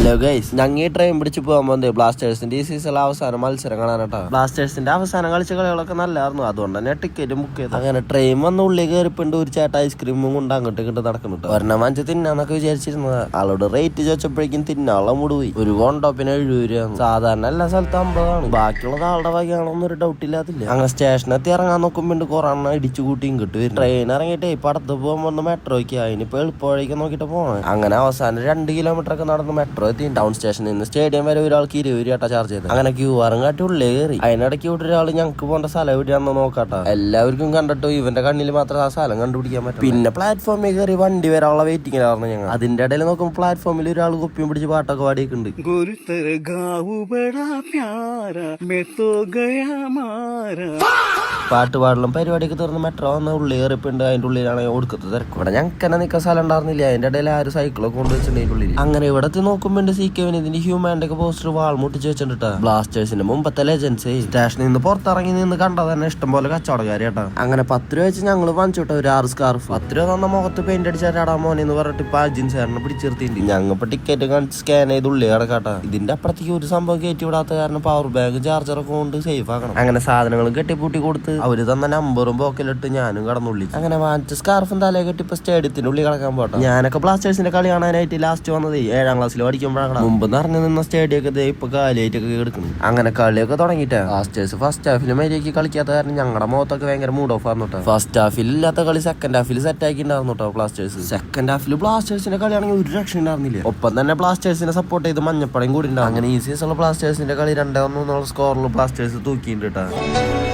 Hello guys, ഞങ്ങൾ ഈ train പിടിച്ച് പോകാൻ പോകുന്നത് ബ്ലാസ്റ്റേഴ്സിന്റെ ഈ സീസണിലെ അവസാന മത്സരം കാണാനാട്ടോ. ബ്ലാസ്റ്റേഴ്സിന്റെ അവസാനം കളിച്ച കളികളൊക്കെ നല്ലായിരുന്നു, അതുകൊണ്ട് തന്നെ ടിക്കറ്റ് ബുക്ക് ചെയ്തു. അങ്ങനെ ട്രെയിൻ വന്ന് ഉള്ളിൽ കയറിപ്പിണ്ട് ഒരു ചേട്ട ഐസ്ക്രീമും കൊണ്ട് അങ്ങോട്ട് ഇങ്ങോട്ട് നടക്കുന്നുണ്ട്. ഒരെണ്ണം വാങ്ങിച്ച് തിന്നാന്നൊക്കെ വിചാരിച്ചിരുന്നത്. ആളോട് റേറ്റ് ചോദിച്ചപ്പോഴേക്കും തിന്നാനുള്ള മൂട് പോയി. ഒരു കോണ്ടോപ്പിന് 70 രൂപ. സാധാരണ എല്ലാ സ്ഥലത്തും 50 ആണ്. ബാക്കിയുള്ളത് ആളുടെ വകയാണോന്നൊരു ഡൗട്ട് ഇല്ലാത്തില്ല. അങ്ങനെ സ്റ്റേഷനെത്തി ഇറങ്ങാൻ നോക്കുമ്പോൾ കൊറോണ ഇടിച്ചു കൂട്ടിയും കിട്ടും. ട്രെയിൻ ഇറങ്ങിയിട്ട് ഇപ്പൊ അടുത്ത് പോകുമ്പോൾ മെട്രോയ്ക്ക് അതിനിപ്പോ എളുപ്പവഴിക്ക് നോക്കിട്ട് പോവാൻ. അങ്ങനെ അവസാനം 2 കിലോമീറ്റർ ഒക്കെ നടന്ന് മെട്രോ എത്തി. ടൗൺ സ്റ്റേഷനിൽ നിന്ന് സ്റ്റേഡിയം വരെ ഒരാൾക്ക് 20 രൂപ ചാർജ് ചെയ്ത്. അങ്ങനെ ക്യൂആറും കാട്ടി ഉള്ളേ കയറി. അതിനിടയ്ക്ക് ഇവിടെ ഒരാൾ ഞങ്ങൾക്ക് പോകേണ്ട സ്ഥലം എവിടെയാണെന്ന് നോക്കാട്ടോ. എല്ലാവർക്കും കണ്ടിട്ടോ ഇവന്റെ കണ്ണിൽ മാത്രം ആ സ്ഥലം കണ്ടുപിടിക്കാൻ പറ്റും. പിന്നെ പ്ലാറ്റ്ഫോമിൽ കയറി വണ്ടി വരാനുള്ള വെയിറ്റിംഗിലായിരുന്നു ഞങ്ങൾ. അതിന്റെ ഇടയിൽ നോക്കുമ്പോൾ പ്ലാറ്റ്ഫോമിൽ ഒരാൾ കുപ്പിയും പിടിച്ച് പാട്ടൊക്കെ പാടിയിട്ടുണ്ട്. പാട്ട് പാടലും പരിപാടിയൊക്കെ തീർന്ന് മെട്രോ വന്ന ഉള്ളി കയറിപ്പുണ്ട്. അതിന്റെ ഉള്ളിലാണ് ഒടുക്കത്ത് തിരക്ക്. ഇവിടെ ഞങ്ങൾക്ക് തന്നെ നിൽക്കാൻ സ്ഥലം ഉണ്ടായിരുന്നില്ല. അതിന്റെ ഇടയിൽ ആരും സൈക്കിളൊക്കെ കൊണ്ടുവച്ചിട്ടുണ്ട് അതിന്റെ ഉള്ളിൽ. അങ്ങനെ ഇവിടെ നോക്കുമ്പോൾ CK-വിന് ഇതിന്റെ ഹ്യൂമാന്റെ ഒക്കെ പോസ്റ്റർ വാൾ മുട്ടിച്ച് വെച്ചിട്ടാ. ബ്ലാസ്റ്റേഴ്സിന്റെ മുമ്പത്തെ ലെജൻസ് സ്റ്റേഷനിൽ നിന്ന് പുറത്തിറങ്ങി നിന്ന് കണ്ടാൽ തന്നെ ഇഷ്ടം പോലെ കച്ചവടക്കാരി കേട്ടാ. അങ്ങനെ 10 രൂപ വെച്ച് ഞങ്ങൾ വാങ്ങിച്ചു വിട്ട ഒരു 6 സ്കാർഫ്. 10 രൂപ തന്ന മുഖത്ത് പെയിന്റ് അടിച്ചാടാ മോനെ എന്ന് പറഞ്ഞിട്ട് ഇപ്പൊ അജിൻ സാറിനെ പിടിച്ചിരുത്തിണ്ട്. ഞങ്ങളിപ്പോ ടിക്കറ്റ് കാണിച്ച് സ്കാൻ ചെയ്ത് ഉള്ളി കിടക്കാട്ടാ. ഇതിന്റെ അപ്പുറത്തേക്ക് ഒരു സംഭവം കയറ്റി വിടാത്ത കാരണം പവർ ബാങ്ക് ചാർജറൊക്കെ കൊണ്ട് സേഫ് ആക്കണം. അങ്ങനെ സാധനങ്ങളും കെട്ടിപ്പൂട്ടി കൊടുത്ത് അവര് തന്ന നമ്പറും പോക്കലിട്ട് ഞാനും കടന്നുള്ളി. അങ്ങനെ വാങ്ങിച്ച സ്കാർഫും തലയെ കെട്ടി ഇപ്പൊ സ്റ്റേഡിയത്തിന്റെ ഉള്ളിൽ കിടക്കാൻ പോട്ടെ. ഞാനൊക്കെ ബ്ലാസ്റ്റേഴ്സിന്റെ കളി കാണാനായിട്ട് ലാസ്റ്റ് വന്നത് 7ാം ക്ലാസ്സിൽ പഠിക്കുമ്പോഴാണ്. മുമ്പ് നിറഞ്ഞു നിന്ന സ്റ്റേഡിയൊക്കെ ഇപ്പൊ കാലിയായിട്ടൊക്കെ കിടക്കുന്നു. അങ്ങനെ കളിയൊക്കെ തുടങ്ങിയിട്ട് ബ്ലാസ്റ്റേഴ്സ് ഫസ്റ്റ് ഹാഫിൽ മര്യാദയ്ക്ക് കളിക്കാത്ത കാരണം ഞങ്ങളുടെ മുഖത്തൊക്കെ ഭയങ്കര മൂഡ് ഓഫ് ആയിരുന്നു കേട്ടോ. ഫസ്റ്റ് ഹാഫിൽ ഇല്ലാത്ത കളി സെക്കൻഡ് ഹാഫിൽ സെറ്റ് ആക്കി ഉണ്ടായിരുന്നു കേട്ടോ ബ്ലാസ്റ്റേഴ്സ്. സെക്കൻഡ് ഹാഫിൽ ബ്ലാസ്റ്റേഴ്സിന്റെ കളിയാണെങ്കിൽ ഒരു രക്ഷ ഉണ്ടായിരുന്നില്ല. ഒപ്പം തന്നെ ബ്ലാസ്റ്റേഴ്സിനെ സപ്പോർട്ട് ചെയ്ത് മഞ്ഞപ്പടയും കൂടി ഉണ്ടാവും. അങ്ങനെ ഈ സീസണിൽ ബ്ലാസ്റ്റേഴ്സിന്റെ കളി 2-1 സ്കോറിൽ ബ്ലാസ്റ്റേഴ്സ് തൂക്കിയിട്ടുണ്ട് കേട്ടോ.